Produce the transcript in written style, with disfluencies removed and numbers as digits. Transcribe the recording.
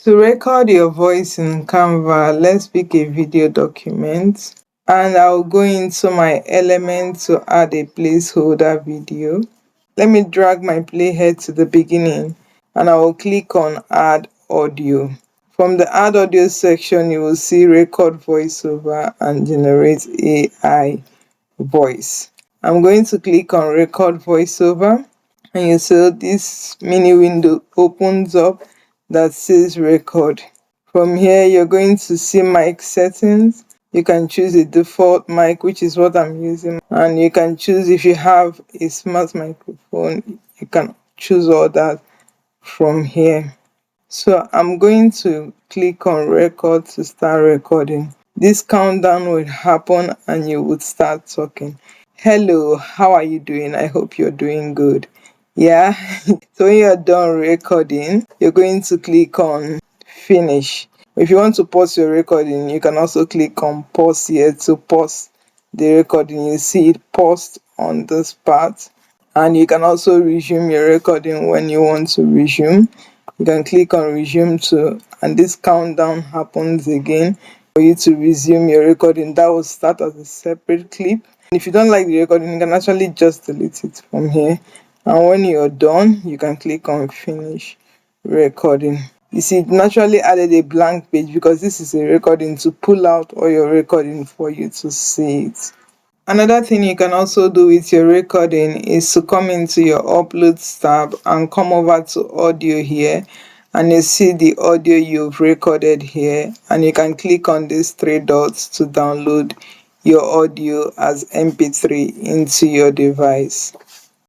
To record your voice in Canva, let's pick a video document and I'll go into my element to add a placeholder video. Let me drag my playhead to the beginning and I will click on add audio. From the add audio section, you will see record voiceover and generate AI voice. I'm going to click on record voiceover and you see this mini window opens up that says record. From here you're going to see mic settings. You can choose a default mic, which is what I'm using, and you can choose if you have a smart microphone, you can choose all that from here. So I'm going to click on record to start recording. This countdown will happen and you would start talking. Hello, how are you doing? I hope you're doing good. Yeah. So when you're done recording, you're going to click on finish. If you want to pause your recording, you can also click on pause here to pause the recording. You see it paused on this part, and you can also resume your recording when you want to resume. You can click on resume too, and this countdown happens again for you to resume your recording. That will start as a separate clip. And if you don't like the recording, you can actually just delete it from here, and when you're done you can click on finish recording. You see, it naturally added a blank page because this is a recording to pull out all your recording for you to see it. Another thing you can also do with your recording is to come into your uploads tab and come over to audio here, and you see the audio you've recorded here, and you can click on these three dots to download your audio as mp3 into your device.